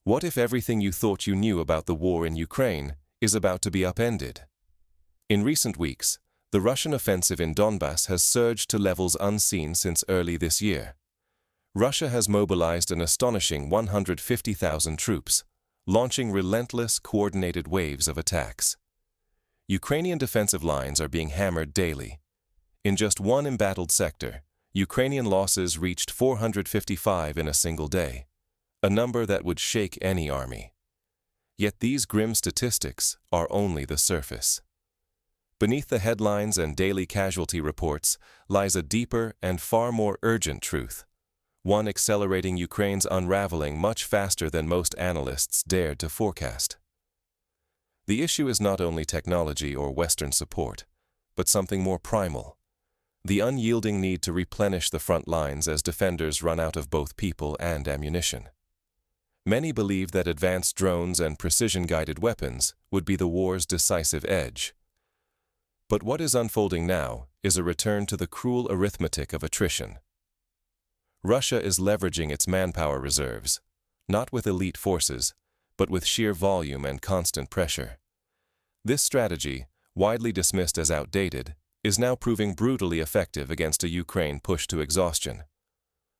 What if everything you thought you knew about the war in Ukraine is about to be upended? In recent weeks, the Russian offensive in Donbas has surged to levels unseen since early this year. Russia has mobilized an astonishing 150,000 troops, launching relentless, coordinated waves of attacks. Ukrainian defensive lines are being hammered daily. In just one embattled sector, Ukrainian losses reached 455 in a single day, a number that would shake any army. Yet these grim statistics are only the surface. Beneath the headlines and daily casualty reports lies a deeper and far more urgent truth, one accelerating Ukraine's unraveling much faster than most analysts dared to forecast. The issue is not only technology or Western support, but something more primal: the unyielding need to replenish the front lines as defenders run out of both people and ammunition. Many believe that advanced drones and precision-guided weapons would be the war's decisive edge. But what is unfolding now is a return to the cruel arithmetic of attrition. Russia is leveraging its manpower reserves, not with elite forces, but with sheer volume and constant pressure. This strategy, widely dismissed as outdated, is now proving brutally effective against a Ukraine pushed to exhaustion.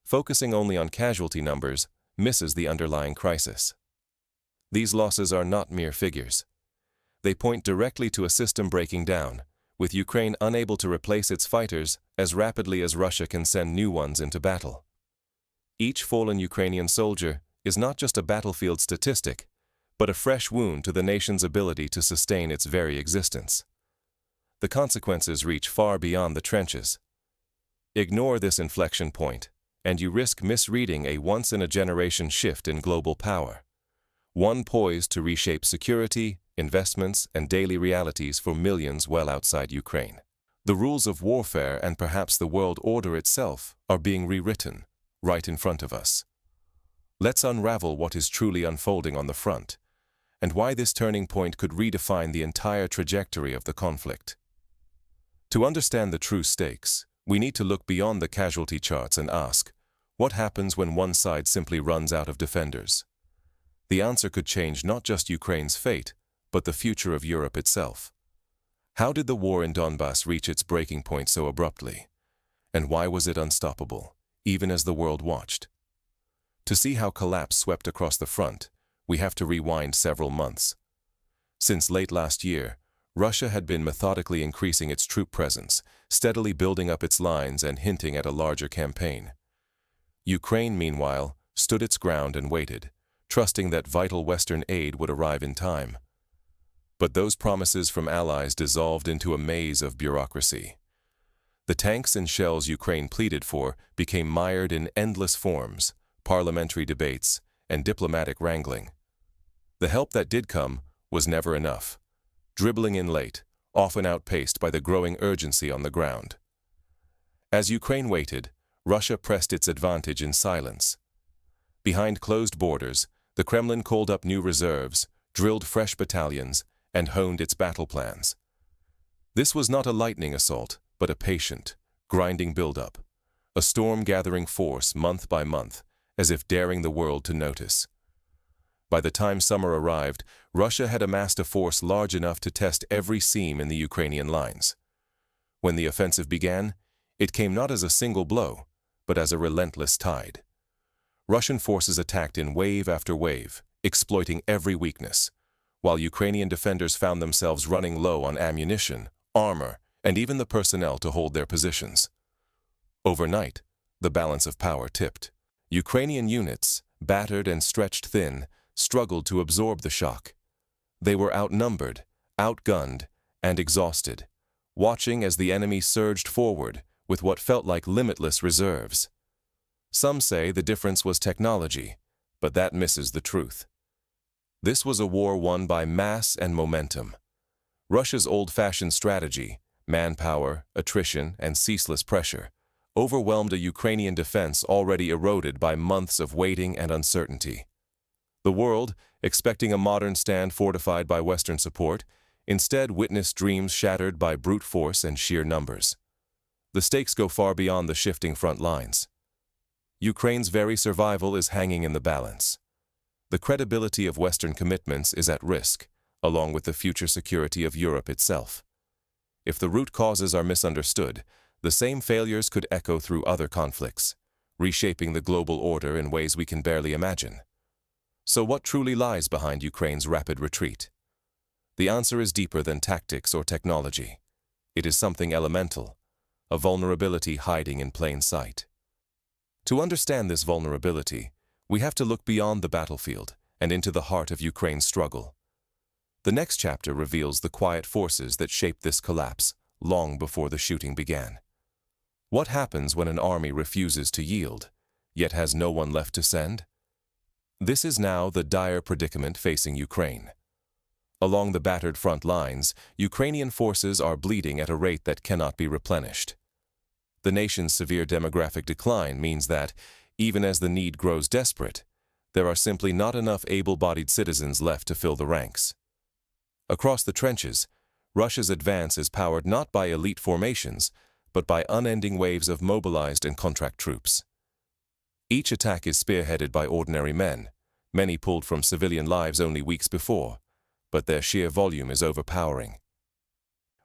Focusing only on casualty numbers misses the underlying crisis. These losses are not mere figures. They point directly to a system breaking down, with Ukraine unable to replace its fighters as rapidly as Russia can send new ones into battle. Each fallen Ukrainian soldier is not just a battlefield statistic, but a fresh wound to the nation's ability to sustain its very existence. The consequences reach far beyond the trenches. Ignore this inflection point, and you risk misreading a once-in-a-generation shift in global power, one poised to reshape security, investments, and daily realities for millions well outside Ukraine. The rules of warfare and perhaps the world order itself are being rewritten right in front of us. Let's unravel what is truly unfolding on the front, and why this turning point could redefine the entire trajectory of the conflict. To understand the true stakes, we need to look beyond the casualty charts and ask, what happens when one side simply runs out of defenders? The answer could change not just Ukraine's fate, but the future of Europe itself. How did the war in Donbas reach its breaking point so abruptly? And why was it unstoppable, even as the world watched? To see how collapse swept across the front, we have to rewind several months. Since late last year, Russia had been methodically increasing its troop presence, steadily building up its lines and hinting at a larger campaign. Ukraine, meanwhile, stood its ground and waited, trusting that vital Western aid would arrive in time. But those promises from allies dissolved into a maze of bureaucracy. The tanks and shells Ukraine pleaded for became mired in endless forms, parliamentary debates, and diplomatic wrangling. The help that did come was never enough, dribbling in late, often outpaced by the growing urgency on the ground. As Ukraine waited, Russia pressed its advantage in silence. Behind closed borders, the Kremlin called up new reserves, drilled fresh battalions, and honed its battle plans. This was not a lightning assault, but a patient, grinding buildup, a storm-gathering force month by month, as if daring the world to notice. By the time summer arrived, Russia had amassed a force large enough to test every seam in the Ukrainian lines. When the offensive began, it came not as a single blow, but as a relentless tide. Russian forces attacked in wave after wave, exploiting every weakness, while Ukrainian defenders found themselves running low on ammunition, armor, and even the personnel to hold their positions. Overnight, the balance of power tipped. Ukrainian units, battered and stretched thin, struggled to absorb the shock. They were outnumbered, outgunned, and exhausted, watching as the enemy surged forward with what felt like limitless reserves. Some say the difference was technology, but that misses the truth. This was a war won by mass and momentum. Russia's old-fashioned strategy, manpower, attrition, and ceaseless pressure, overwhelmed a Ukrainian defense already eroded by months of waiting and uncertainty. The world, expecting a modern stand fortified by Western support, instead witnessed dreams shattered by brute force and sheer numbers. The stakes go far beyond the shifting front lines. Ukraine's very survival is hanging in the balance. The credibility of Western commitments is at risk, along with the future security of Europe itself. If the root causes are misunderstood, the same failures could echo through other conflicts, reshaping the global order in ways we can barely imagine. So what truly lies behind Ukraine's rapid retreat? The answer is deeper than tactics or technology. It is something elemental, a vulnerability hiding in plain sight. To understand this vulnerability, we have to look beyond the battlefield and into the heart of Ukraine's struggle. The next chapter reveals the quiet forces that shaped this collapse long before the shooting began. What happens when an army refuses to yield, yet has no one left to send? This is now the dire predicament facing Ukraine. Along the battered front lines, Ukrainian forces are bleeding at a rate that cannot be replenished. The nation's severe demographic decline means that, even as the need grows desperate, there are simply not enough able-bodied citizens left to fill the ranks. Across the trenches, Russia's advance is powered not by elite formations, but by unending waves of mobilized and contract troops. Each attack is spearheaded by ordinary men, many pulled from civilian lives only weeks before, but their sheer volume is overpowering.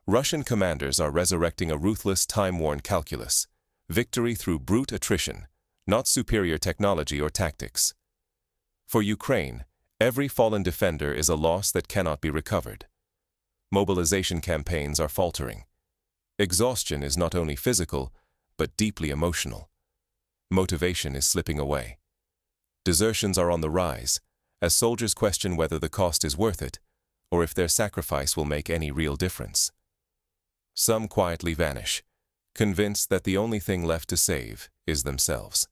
Russian commanders are resurrecting a ruthless, time-worn calculus, victory through brute attrition, not superior technology or tactics. For Ukraine, every fallen defender is a loss that cannot be recovered. Mobilization campaigns are faltering. Exhaustion is not only physical, but deeply emotional. Motivation is slipping away. Desertions are on the rise, as soldiers question whether the cost is worth it, or if their sacrifice will make any real difference. Some quietly vanish, convinced that the only thing left to save is themselves.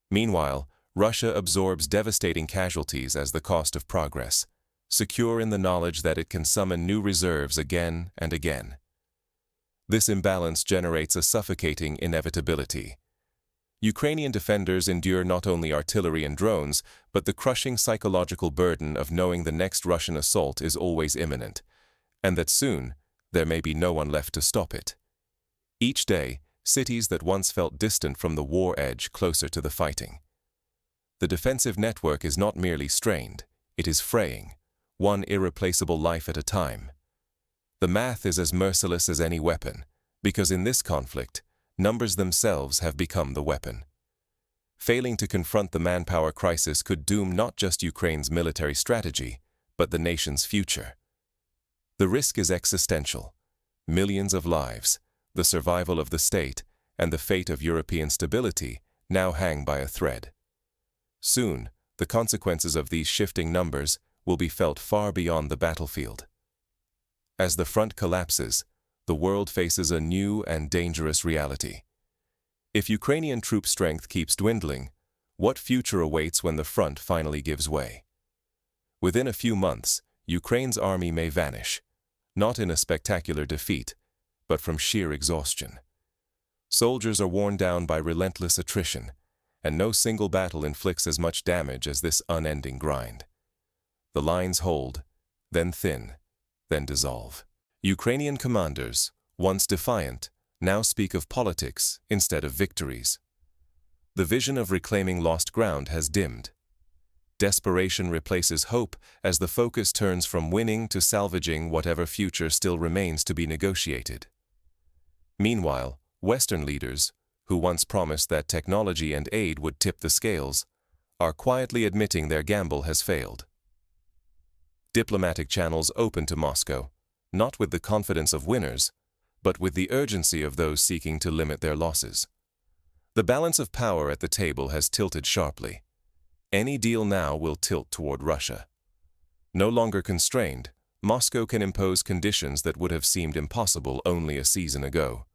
Meanwhile, Russia absorbs devastating casualties as the cost of progress, secure in the knowledge that it can summon new reserves again and again. This imbalance generates a suffocating inevitability. Ukrainian defenders endure not only artillery and drones, but the crushing psychological burden of knowing the next Russian assault is always imminent, and that soon there may be no one left to stop it. Each day, cities that once felt distant from the war edge closer to the fighting. The defensive network is not merely strained, it is fraying, one irreplaceable life at a time. The math is as merciless as any weapon, because in this conflict, numbers themselves have become the weapon. Failing to confront the manpower crisis could doom not just Ukraine's military strategy, but the nation's future. The risk is existential. Millions of lives, the survival of the state, and the fate of European stability now hang by a thread. Soon, the consequences of these shifting numbers will be felt far beyond the battlefield. As the front collapses, the world faces a new and dangerous reality. If Ukrainian troop strength keeps dwindling, what future awaits when the front finally gives way? Within a few months, Ukraine's army may vanish, not in a spectacular defeat, but from sheer exhaustion. Soldiers are worn down by relentless attrition, and no single battle inflicts as much damage as this unending grind. The lines hold, then thin, then dissolve. Ukrainian commanders, once defiant, now speak of politics instead of victories. The vision of reclaiming lost ground has dimmed. Desperation replaces hope as the focus turns from winning to salvaging whatever future still remains to be negotiated. Meanwhile, Western leaders, who once promised that technology and aid would tip the scales, are quietly admitting their gamble has failed. Diplomatic channels open to Moscow, not with the confidence of winners, but with the urgency of those seeking to limit their losses. The balance of power at the table has tilted sharply. Any deal now will tilt toward Russia. No longer constrained, Moscow can impose conditions that would have seemed impossible only a season ago.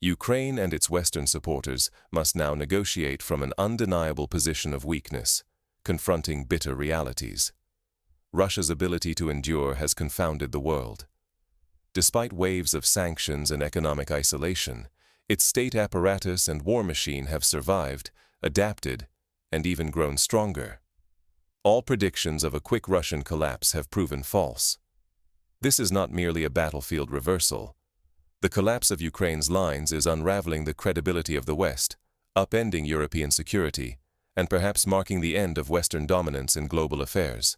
Ukraine and its Western supporters must now negotiate from an undeniable position of weakness, confronting bitter realities. Russia's ability to endure has confounded the world. Despite waves of sanctions and economic isolation, its state apparatus and war machine have survived, adapted, and even grown stronger. All predictions of a quick Russian collapse have proven false. This is not merely a battlefield reversal. The collapse of Ukraine's lines is unraveling the credibility of the West, upending European security, and perhaps marking the end of Western dominance in global affairs.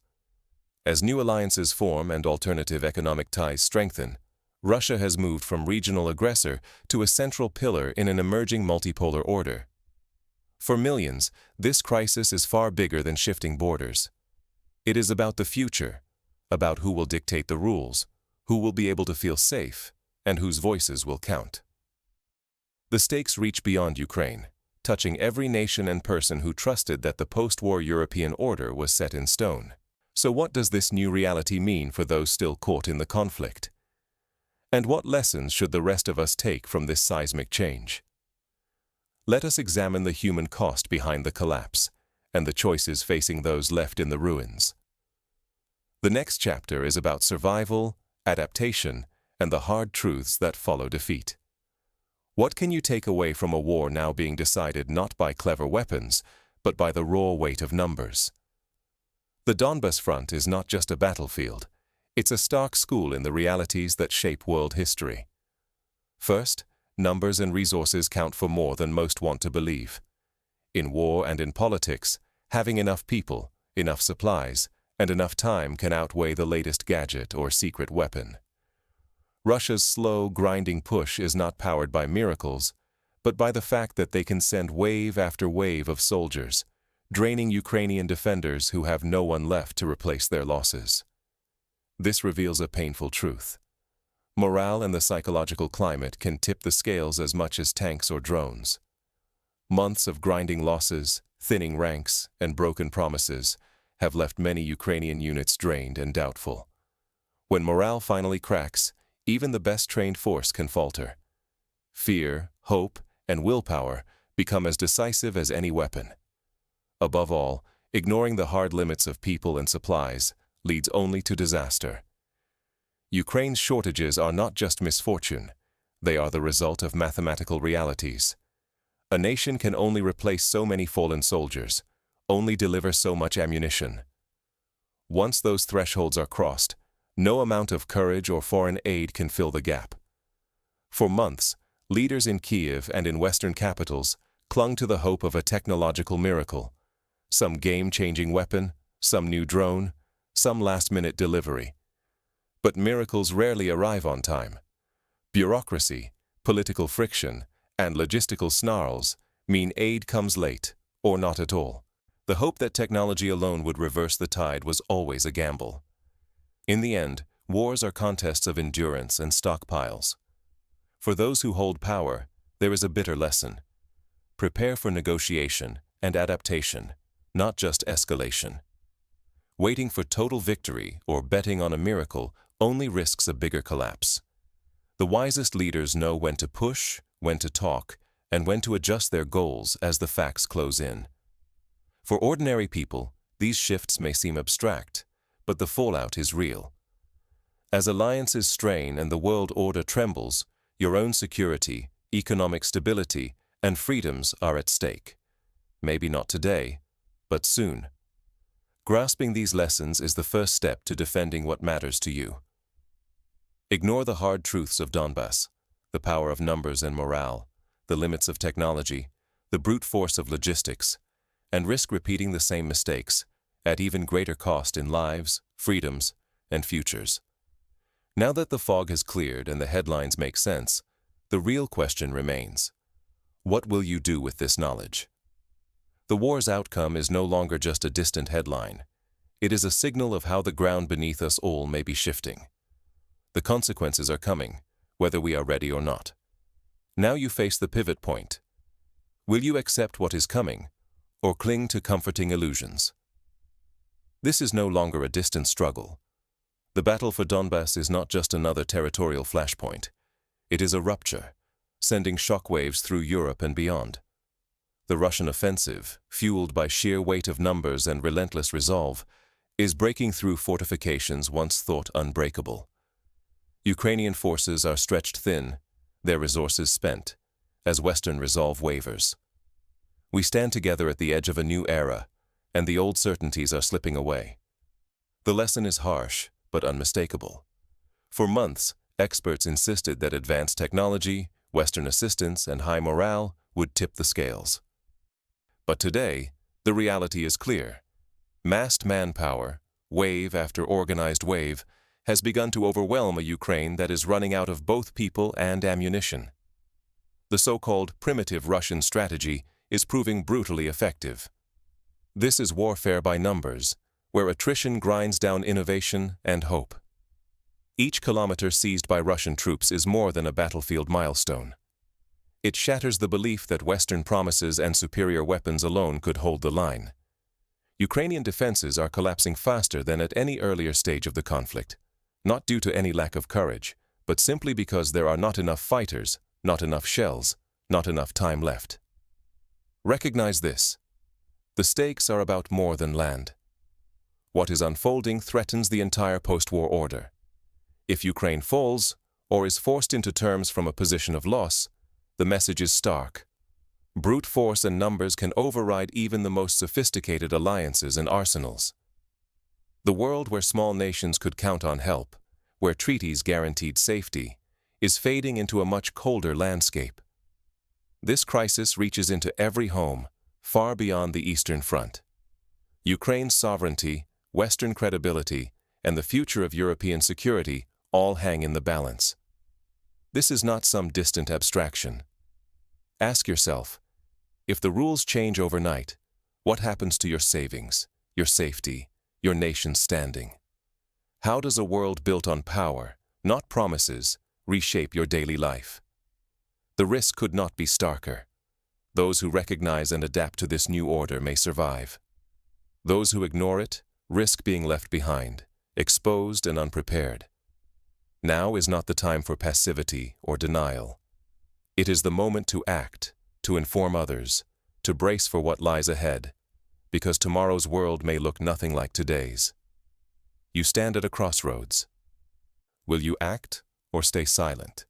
As new alliances form and alternative economic ties strengthen, Russia has moved from regional aggressor to a central pillar in an emerging multipolar order. For millions, this crisis is far bigger than shifting borders. It is about the future, about who will dictate the rules, who will be able to feel safe, and whose voices will count. The stakes reach beyond Ukraine, touching every nation and person who trusted that the post-war European order was set in stone. So what does this new reality mean for those still caught in the conflict? And what lessons should the rest of us take from this seismic change? Let us examine the human cost behind the collapse and the choices facing those left in the ruins. The next chapter is about survival, adaptation, and the hard truths that follow defeat. What can you take away from a war now being decided not by clever weapons, but by the raw weight of numbers? The Donbas front is not just a battlefield. It's a stark school in the realities that shape world history. First, numbers and resources count for more than most want to believe. In war and in politics, having enough people, enough supplies, and enough time can outweigh the latest gadget or secret weapon. Russia's slow, grinding push is not powered by miracles, but by the fact that they can send wave after wave of soldiers, draining Ukrainian defenders who have no one left to replace their losses. This reveals a painful truth. Morale and the psychological climate can tip the scales as much as tanks or drones. Months of grinding losses, thinning ranks, and broken promises have left many Ukrainian units drained and doubtful. When morale finally cracks, even the best-trained force can falter. Fear, hope, and willpower become as decisive as any weapon. Above all, ignoring the hard limits of people and supplies leads only to disaster. Ukraine's shortages are not just misfortune, they are the result of mathematical realities. A nation can only replace so many fallen soldiers, only deliver so much ammunition. Once those thresholds are crossed, no amount of courage or foreign aid can fill the gap. For months, leaders in Kiev and in Western capitals clung to the hope of a technological miracle, some game-changing weapon, some new drone, some last-minute delivery. But miracles rarely arrive on time. Bureaucracy, political friction, and logistical snarls mean aid comes late, or not at all. The hope that technology alone would reverse the tide was always a gamble. In the end, wars are contests of endurance and stockpiles. For those who hold power, there is a bitter lesson. Prepare for negotiation and adaptation, not just escalation. Waiting for total victory or betting on a miracle only risks a bigger collapse. The wisest leaders know when to push, when to talk, and when to adjust their goals as the facts close in. For ordinary people, these shifts may seem abstract, but the fallout is real. As alliances strain and the world order trembles, your own security, economic stability, and freedoms are at stake. Maybe not today, but soon. Grasping these lessons is the first step to defending what matters to you. Ignore the hard truths of Donbas, the power of numbers and morale, the limits of technology, the brute force of logistics, and risk repeating the same mistakes, at even greater cost in lives, freedoms, and futures. Now that the fog has cleared and the headlines make sense, the real question remains. What will you do with this knowledge? The war's outcome is no longer just a distant headline. It is a signal of how the ground beneath us all may be shifting. The consequences are coming, whether we are ready or not. Now you face the pivot point. Will you accept what is coming, or cling to comforting illusions? This is no longer a distant struggle. The battle for Donbas is not just another territorial flashpoint. It is a rupture, sending shockwaves through Europe and beyond. The Russian offensive, fueled by sheer weight of numbers and relentless resolve, is breaking through fortifications once thought unbreakable. Ukrainian forces are stretched thin, their resources spent, as Western resolve wavers. We stand together at the edge of a new era, and the old certainties are slipping away. The lesson is harsh, but unmistakable. For months, experts insisted that advanced technology, Western assistance, and high morale would tip the scales. But today, The reality is clear. Massed manpower, wave after organized wave, has begun to overwhelm a Ukraine that is running out of both people and ammunition. The so-called primitive Russian strategy is proving brutally effective. This is warfare by numbers, where attrition grinds down innovation and hope. Each kilometer seized by Russian troops is more than a battlefield milestone. It shatters the belief that Western promises and superior weapons alone could hold the line. Ukrainian defenses are collapsing faster than at any earlier stage of the conflict, not due to any lack of courage, but simply because there are not enough fighters, not enough shells, not enough time left. Recognize this. The stakes are about more than land. What is unfolding threatens the entire post-war order. If Ukraine falls, or is forced into terms from a position of loss, the message is stark. Brute force and numbers can override even the most sophisticated alliances and arsenals. The world where small nations could count on help, where treaties guaranteed safety, is fading into a much colder landscape. This crisis reaches into every home, far beyond the Eastern Front. Ukraine's sovereignty, Western credibility, and the future of European security all hang in the balance. This is not some distant abstraction. Ask yourself, if the rules change overnight, what happens to your savings, your safety, your nation's standing? How does a world built on power, not promises, reshape your daily life? The risk could not be starker. Those who recognize and adapt to this new order may survive. Those who ignore it risk being left behind, exposed and unprepared. Now is not the time for passivity or denial. It is the moment to act, to inform others, to brace for what lies ahead, because tomorrow's world may look nothing like today's. You stand at a crossroads. Will you act or stay silent?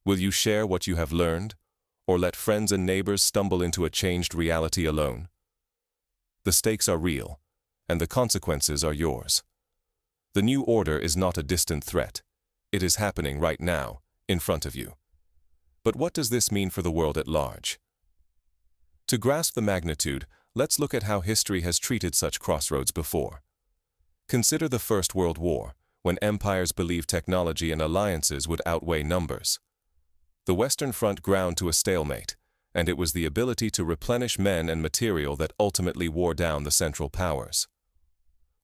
Will you share what you have learned, or let friends and neighbors stumble into a changed reality alone? The stakes are real, and the consequences are yours. The new order is not a distant threat. It is happening right now, in front of you. But what does this mean for the world at large? To grasp the magnitude, let's look at how history has treated such crossroads before. Consider the First World War, when empires believed technology and alliances would outweigh numbers. The Western Front ground to a stalemate, and it was the ability to replenish men and material that ultimately wore down the Central Powers.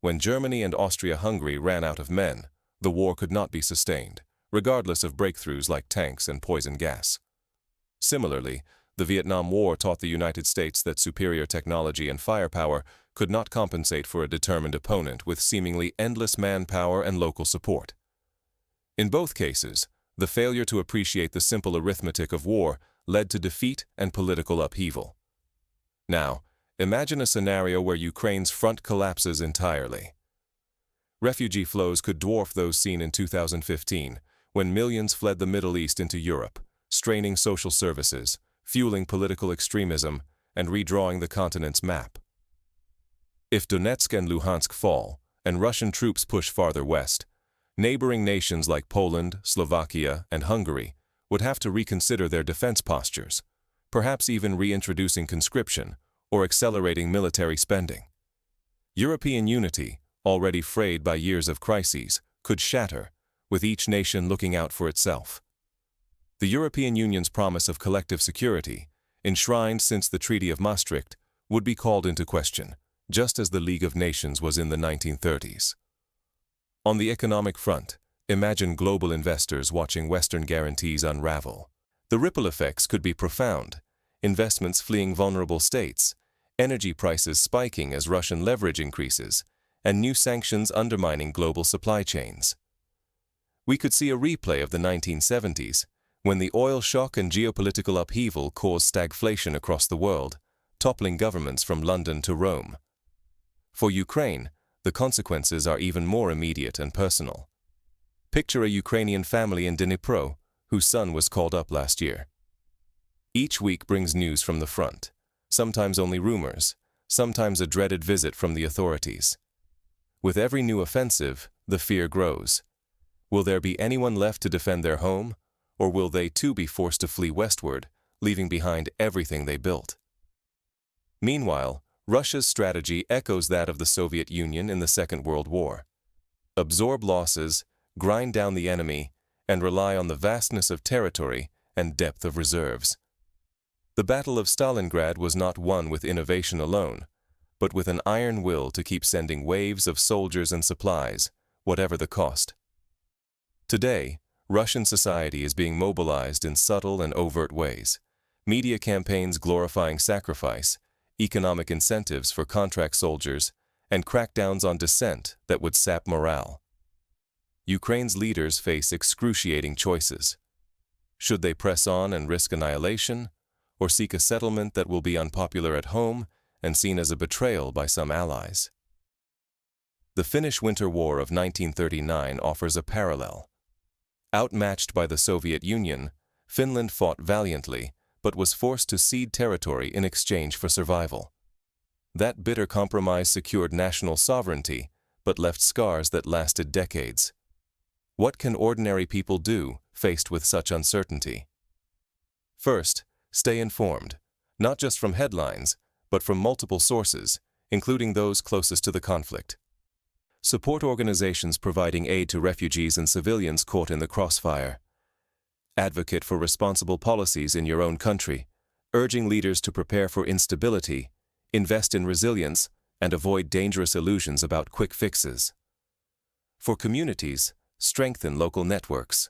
When Germany and Austria-Hungary ran out of men, the war could not be sustained, regardless of breakthroughs like tanks and poison gas. Similarly, the Vietnam War taught the United States that superior technology and firepower could not compensate for a determined opponent with seemingly endless manpower and local support. In both cases, the failure to appreciate the simple arithmetic of war led to defeat and political upheaval. Now, imagine a scenario where Ukraine's front collapses entirely. Refugee flows could dwarf those seen in 2015, when millions fled the Middle East into Europe, straining social services, fueling political extremism, and redrawing the continent's map. If Donetsk and Luhansk fall, and Russian troops push farther west, neighboring nations like Poland, Slovakia, and Hungary would have to reconsider their defense postures, perhaps even reintroducing conscription or accelerating military spending. European unity, already frayed by years of crises, could shatter, with each nation looking out for itself. The European Union's promise of collective security, enshrined since the Treaty of Maastricht, would be called into question, just as the League of Nations was in the 1930s. On the economic front, imagine global investors watching Western guarantees unravel. The ripple effects could be profound: investments fleeing vulnerable states, energy prices spiking as Russian leverage increases, and new sanctions undermining global supply chains. We could see a replay of the 1970s, when the oil shock and geopolitical upheaval caused stagflation across the world, toppling governments from London to Rome. For Ukraine, the consequences are even more immediate and personal. Picture a Ukrainian family in Dnipro, whose son was called up last year. Each week brings news from the front, sometimes only rumors, sometimes a dreaded visit from the authorities. With every new offensive, the fear grows. Will there be anyone left to defend their home, or will they too be forced to flee westward, leaving behind everything they built? Meanwhile, Russia's strategy echoes that of the Soviet Union in the Second World War. Absorb losses, grind down the enemy, and rely on the vastness of territory and depth of reserves. The Battle of Stalingrad was not won with innovation alone, but with an iron will to keep sending waves of soldiers and supplies, whatever the cost. Today, Russian society is being mobilized in subtle and overt ways. Media campaigns glorifying sacrifice, economic incentives for contract soldiers, and crackdowns on dissent that would sap morale. Ukraine's leaders face excruciating choices. Should they press on and risk annihilation, or seek a settlement that will be unpopular at home and seen as a betrayal by some allies? The Finnish Winter War of 1939 offers a parallel. Outmatched by the Soviet Union, Finland fought valiantly, but was forced to cede territory in exchange for survival. That bitter compromise secured national sovereignty, but left scars that lasted decades. What can ordinary people do faced with such uncertainty? First, stay informed, not just from headlines, but from multiple sources, including those closest to the conflict. Support organizations providing aid to refugees and civilians caught in the crossfire. Advocate for responsible policies in your own country, urging leaders to prepare for instability, invest in resilience, and avoid dangerous illusions about quick fixes. For communities, strengthen local networks.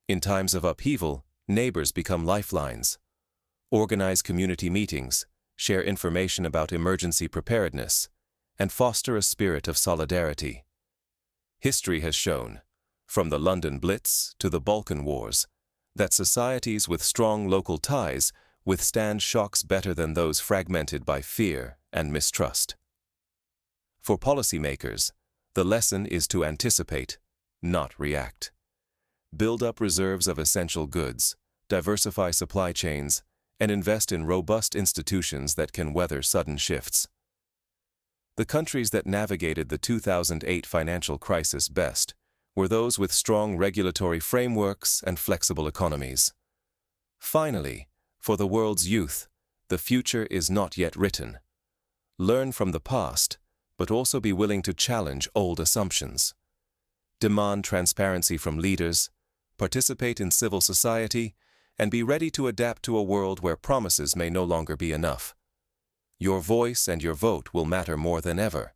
In times of upheaval, neighbors become lifelines. Organize community meetings, share information about emergency preparedness, and foster a spirit of solidarity. History has shown, from the London Blitz to the Balkan Wars, that societies with strong local ties withstand shocks better than those fragmented by fear and mistrust. For policymakers, the lesson is to anticipate, not react. Build up reserves of essential goods, diversify supply chains, and invest in robust institutions that can weather sudden shifts. The countries that navigated the 2008 financial crisis best were those with strong regulatory frameworks and flexible economies. Finally, for the world's youth, the future is not yet written. Learn from the past, but also be willing to challenge old assumptions. Demand transparency from leaders, participate in civil society, and be ready to adapt to a world where promises may no longer be enough. Your voice and your vote will matter more than ever.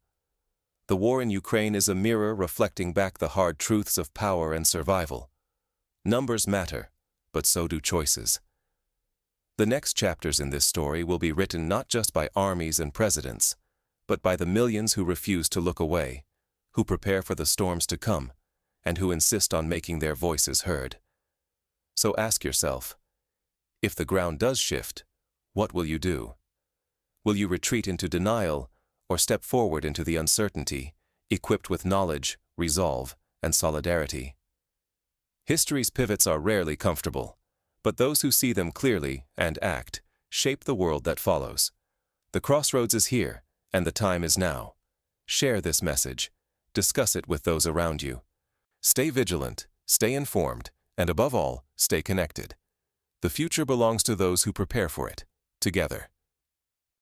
The war in Ukraine is a mirror reflecting back the hard truths of power and survival. Numbers matter, but so do choices. The next chapters in this story will be written not just by armies and presidents, but by the millions who refuse to look away, who prepare for the storms to come, and who insist on making their voices heard. So ask yourself, if the ground does shift, what will you do? Will you retreat into denial or step forward into the uncertainty, equipped with knowledge, resolve, and solidarity? History's pivots are rarely comfortable, but those who see them clearly and act shape the world that follows. The crossroads is here, and the time is now. Share this message. Discuss it with those around you. Stay vigilant, stay informed, and above all, stay connected. The future belongs to those who prepare for it, together.